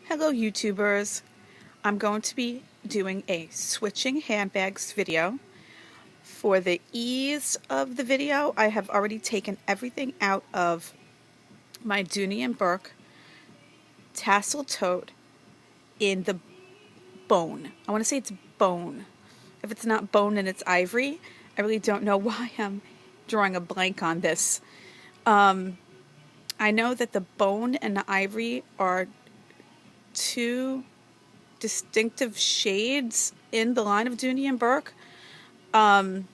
Hello YouTubers, I'm going to be doing a switching handbags video. For the ease of the video, I have already taken everything out of my Dooney & Bourke tassel tote in the bone. I want to say it's bone. If it's not bone and it's ivory, I really don't know why I'm drawing a blank on this. I know that the bone and the ivory are two distinctive shades in the line of Dooney & Bourke. For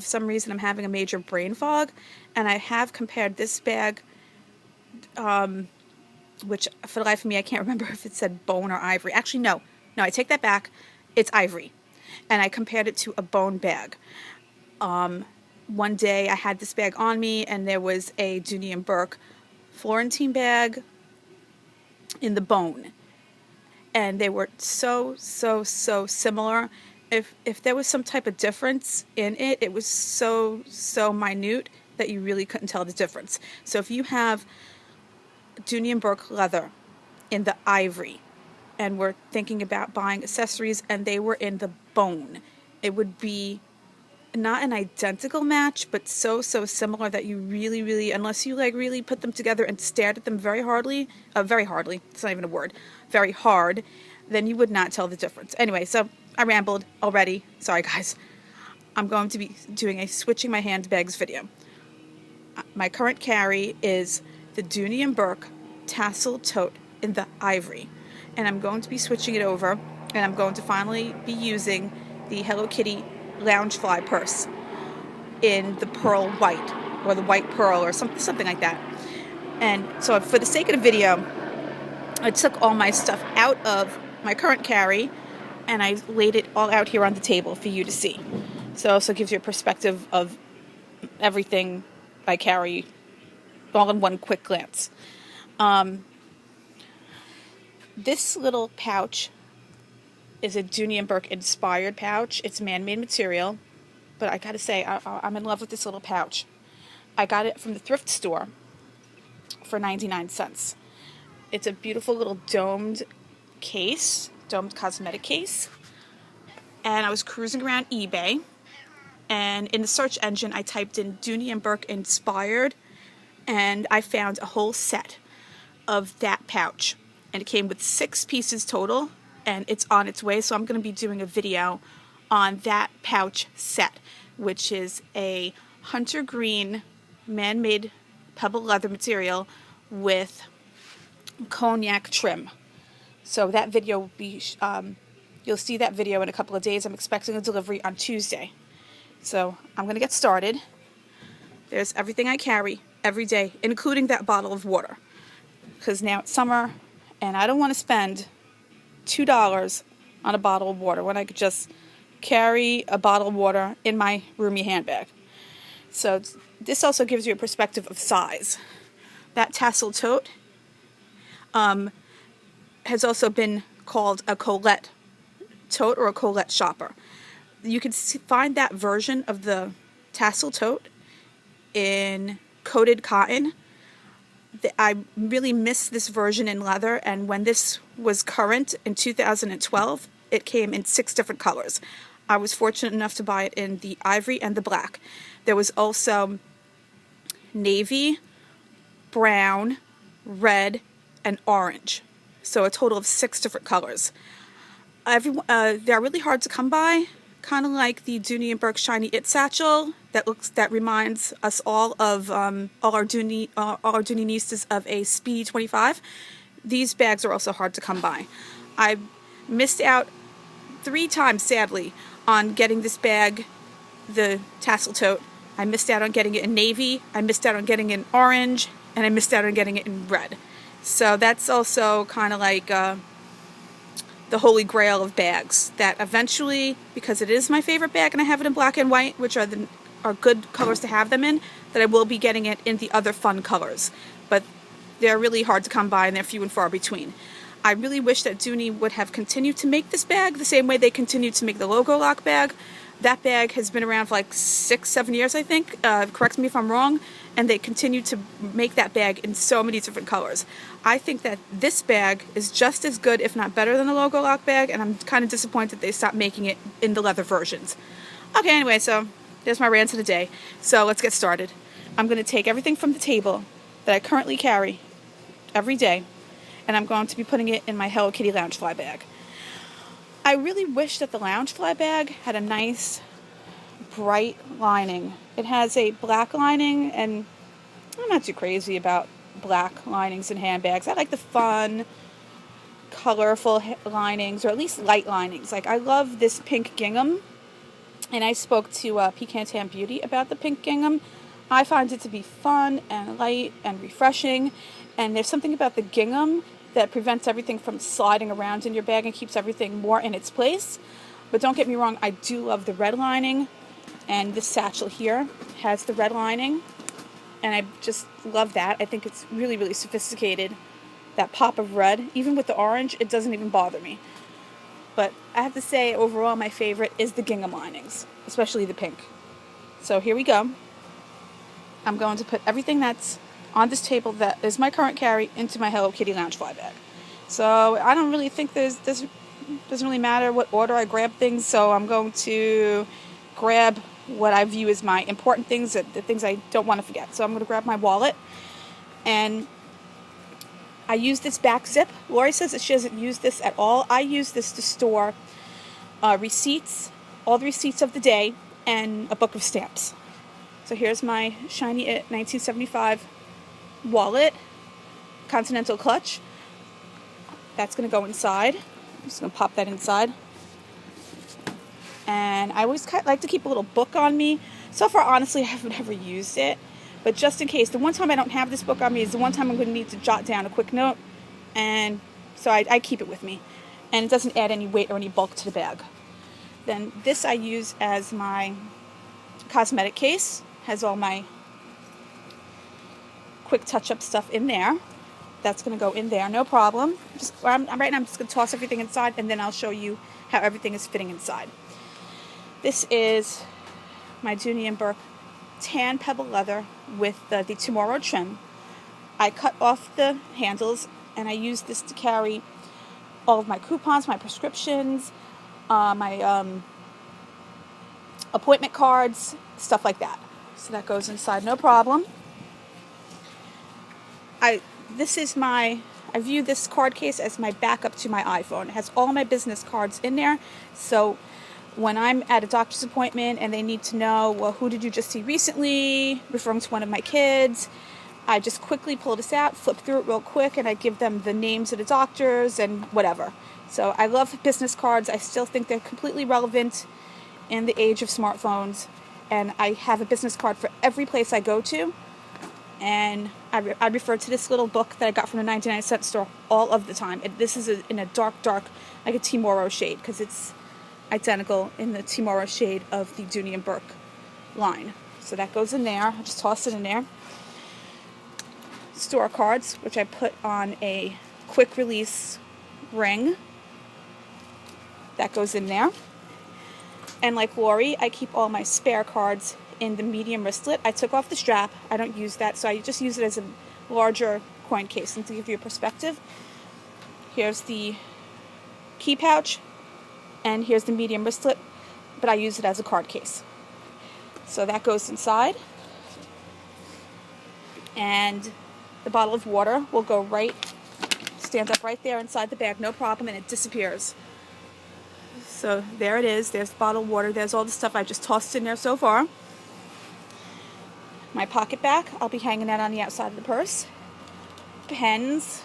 some reason I'm having a major brain fog, and I have compared this bag, which for the life of me I can't remember if it said bone or ivory. Actually no, I take that back, it's ivory, and I compared it to a bone bag. One day I had this bag on me and there was a Dooney & Bourke Florentine bag in the bone, and they were so similar. If there was some type of difference in it, it was so minute that you really couldn't tell the difference. So if you have Dooney & Bourke leather in the ivory and we're thinking about buying accessories and they were in the bone, it would be not an identical match, but so similar that you really, unless you really put them together and stared at them very hard, it's not even a word, very hard, then you would not tell the difference. Anyway, so I rambled already. Sorry guys. I'm going to be doing a switching my handbags video. My current carry is the Dooney & Bourke tassel tote in the ivory, and I'm going to be switching it over, and I'm going to finally be using the Hello Kitty Loungefly purse in the pearl white, or the white pearl, or something like that. And so for the sake of the video, I took all my stuff out of my current carry and I laid it all out here on the table for you to see. So it also gives you a perspective of everything I carry all in one quick glance. This little pouch is a Dooney & Bourke inspired pouch. It's man-made material, but I gotta say, I'm in love with this little pouch. I got it from the thrift store for 99 cents. It's a beautiful little domed cosmetic case. And I was cruising around eBay, and in the search engine I typed in Dooney & Bourke inspired, and I found a whole set of that pouch. And it came with 6 pieces total, and it's on its way, so I'm going to be doing a video on that pouch set, which is a hunter green man-made pebble leather material with cognac trim. So that video will be, you'll see that video in a couple of days. I'm expecting a delivery on Tuesday. So I'm going to get started. There's everything I carry every day, including that bottle of water, because now it's summer and I don't want to spend $2 on a bottle of water when I could just carry a bottle of water in my roomy handbag. So this also gives you a perspective of size. That tassel tote has also been called a Colette tote or a Colette shopper. You can find that version of the tassel tote in coated cotton. I really miss this version in leather, and when this was current in 2012, it came in 6 different colors. I was fortunate enough to buy it in the ivory and the black. There was also navy, brown, red, and orange. So a total of 6 different colors. They're really hard to come by, kind of like the Dooney & Bourke Shiny It satchel that reminds us all of all our Dooney-nistas of a Speedy 25. These bags are also hard to come by. I missed out 3 times, sadly, on getting this bag, the tassel tote. I missed out on getting it in navy, I missed out on getting it in orange, and I missed out on getting it in red. So that's also kind of like the holy grail of bags, that eventually, because it is my favorite bag and I have it in black and white, which are good colors to have them in, that I will be getting it in the other fun colors. But they're really hard to come by and they're few and far between. I really wish that Dooney would have continued to make this bag the same way they continued to make the logo lock bag. That bag has been around for like 6-7 years, I think. Correct me if I'm wrong. and they continue to make that bag in so many different colors. I think that this bag is just as good, if not better, than the logo lock bag, and I'm kind of disappointed they stopped making it in the leather versions. Okay, anyway, so there's my rant of the day. So let's get started. I'm going to take everything from the table that I currently carry every day, and I'm going to be putting it in my Hello Kitty Loungefly bag. I really wish that the Loungefly bag had a nice, bright lining. It has a black lining, and I'm not too crazy about black linings in handbags. I like the fun, colorful linings, or at least light linings. Like, I love this pink gingham, and I spoke to Pecan Tan Beauty about the pink gingham. I find it to be fun and light and refreshing, and there's something about the gingham that prevents everything from sliding around in your bag and keeps everything more in its place. But don't get me wrong, I do love the red lining, and this satchel here has the red lining, and I just love that. I think it's really, really sophisticated, that pop of red. Even with the orange, it doesn't even bother me. But I have to say, overall, my favorite is the gingham linings, especially the pink. So here we go. I'm going to put everything that's on this table that is my current carry into my Hello Kitty Loungefly bag. So I don't really think doesn't really matter what order I grab things, so I'm going to grab what I view as my important things, the things I don't want to forget. So I'm going to grab my wallet, and I use this back zip. Lori says that she doesn't use this at all. I use this to store receipts, all the receipts of the day, and a book of stamps. So here's my Shiny It 1975 wallet, Continental clutch. That's going to go inside. I'm just going to pop that inside. And I always like to keep a little book on me. So far, honestly, I haven't ever used it. But just in case, the one time I don't have this book on me is the one time I'm going to need to jot down a quick note. And so I keep it with me. And it doesn't add any weight or any bulk to the bag. Then this I use as my cosmetic case. Has all my quick touch-up stuff in there. That's going to go in there, no problem. Right now I'm just going to toss everything inside, and then I'll show you how everything is fitting inside. This is my Dooney & Bourke tan pebble leather with the Tomorrow trim. I cut off the handles, and I use this to carry all of my coupons, my prescriptions, my appointment cards, stuff like that. So that goes inside, no problem. I view this card case as my backup to my iPhone. It has all my business cards in there. So when I'm at a doctor's appointment and they need to know, well, who did you just see recently, referring to one of my kids, I just quickly pull this out, flip through it real quick, and I give them the names of the doctors and whatever. So I love business cards. I still think they're completely relevant in the age of smartphones. And I have a business card for every place I go to. And I refer to this little book that I got from the 99-cent store all of the time. This is in a dark, like a Tomorrow shade, because it's identical in the Tomorrow shade of the Dooney & Bourke line. So that goes in there. I just toss it in there. Store cards, which I put on a quick release ring. That goes in there. And like Lori, I keep all my spare cards in the medium wristlet. I took off the strap. I don't use that, so I just use it as a larger coin case. And to give you a perspective, here's the key pouch, and here's the medium wristlet, but I use it as a card case. So that goes inside. And the bottle of water will go stand up right there inside the bag, no problem, and it disappears. So there it is. There's the bottle of water. There's all the stuff I just tossed in there so far. My pocket back, I'll be hanging that on the outside of the purse. Pens,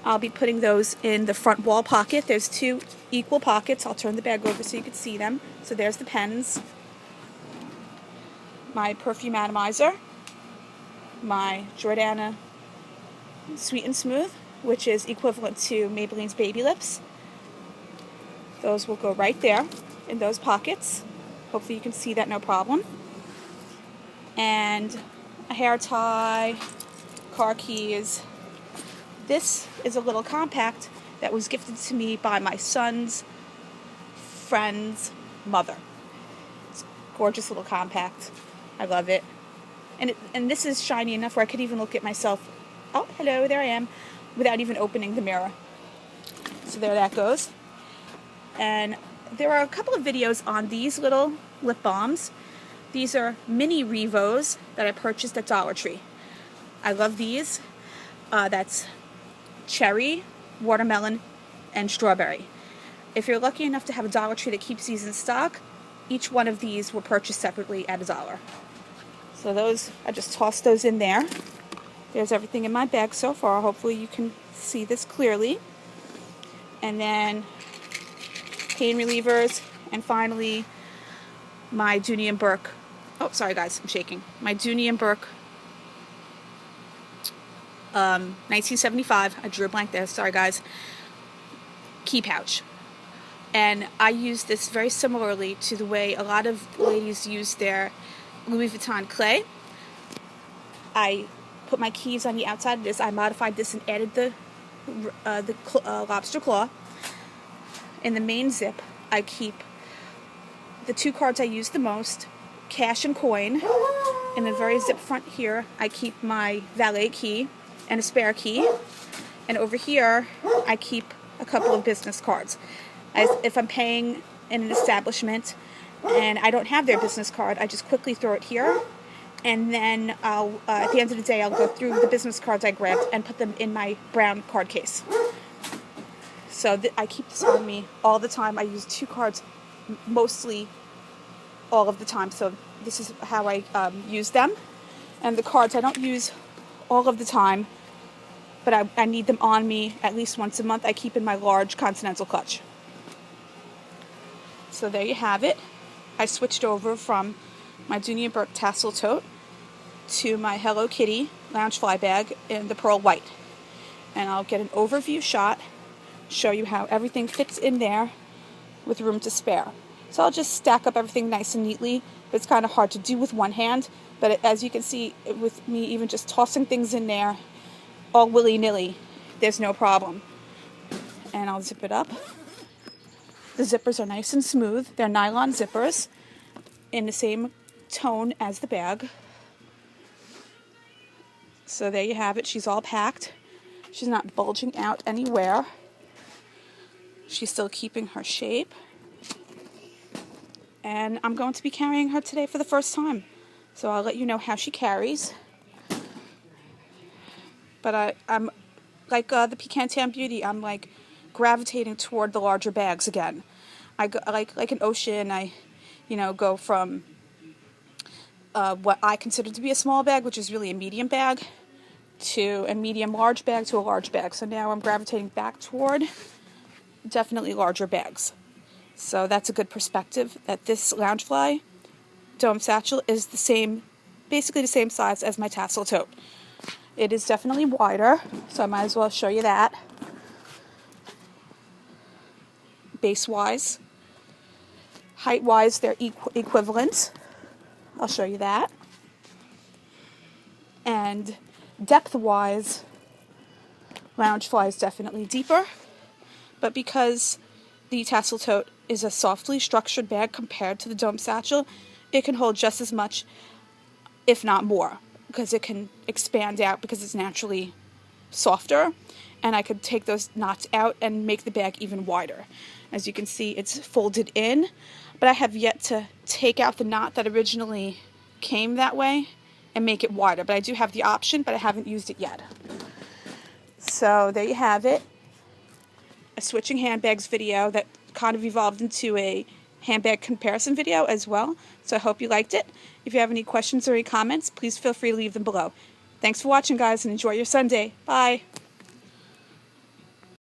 I'll be putting those in the front wall pocket. There's two equal pockets. I'll turn the bag over so you can see them. So there's the pens. My perfume atomizer. My Jordana Sweet and Smooth, which is equivalent to Maybelline's Baby Lips. Those will go right there in those pockets. Hopefully you can see that no problem. And a hair tie, car keys. This is a little compact that was gifted to me by my son's friend's mother. It's a gorgeous little compact. I love it. And this is shiny enough where I could even look at myself. Oh, hello, there I am, without even opening the mirror. So there that goes. And there are a couple of videos on these little lip balms. These are mini Revos that I purchased at Dollar Tree. I love these. That's cherry, watermelon, and strawberry. If you're lucky enough to have a Dollar Tree that keeps these in stock, each one of these were purchased separately at $1. So those, I just tossed those in there. There's everything in my bag so far. Hopefully you can see this clearly. And then pain relievers, and finally my Dooney & Bourke. Oh, sorry guys, I'm shaking. My Dooney & Bourke 1975. I drew a blank there. Sorry guys. Key pouch. And I use this very similarly to the way a lot of ladies use their Louis Vuitton clay. I put my keys on the outside of this. I modified this and added the lobster claw. In the main zip, I keep the 2 cards I use the most, cash and coin. In the very zip front here, I keep my valet key and a spare key. And over here, I keep a couple of business cards. If I'm paying in an establishment and I don't have their business card, I just quickly throw it here. And then I'll, at the end of the day, I'll go through the business cards I grabbed and put them in my brown card case. So I keep this on me all the time. I use 2 cards mostly all of the time. So this is how I use them. And the cards I don't use all of the time, but I need them on me at least once a month. I keep in my large Continental clutch. So there you have it. I switched over from my Dooney & Bourke Tassel tote to my Hello Kitty Loungefly bag in the pearl white. And I'll get an overview shot, show you how everything fits in there with room to spare. So I'll just stack up everything nice and neatly. It's kind of hard to do with one hand, but as you can see, with me even just tossing things in there, all willy-nilly, there's no problem. And I'll zip it up. The zippers are nice and smooth. They're nylon zippers in the same tone as the bag. So there you have it. She's all packed. She's not bulging out anywhere. She's still keeping her shape. And I'm going to be carrying her today for the first time. So I'll let you know how she carries. But I'm like the Pecan Tan Beauty. I'm like gravitating toward the larger bags again. I go like an ocean. I, go from what I consider to be a small bag, which is really a medium bag, to a medium large bag to a large bag. So now I'm gravitating back toward definitely larger bags. So that's a good perspective that this Loungefly dome satchel is basically the same size as my Tassel tote. It is definitely wider, so I might as well show you that. Base-wise. Height-wise, they're equivalent. I'll show you that. And depth-wise, Loungefly is definitely deeper. But because the Tassel tote is a softly structured bag compared to the dome satchel, it can hold just as much, if not more, because it can expand out because it's naturally softer. And I could take those knots out and make the bag even wider. As you can see, it's folded in, but I have yet to take out the knot that originally came that way and make it wider. But I do have the option, but I haven't used it yet. So there you have it. A switching handbags video that kind of evolved into a handbag comparison video as well. So I hope you liked it. If you have any questions or any comments, please feel free to leave them below. Thanks for watching, guys, and enjoy your Sunday. Bye.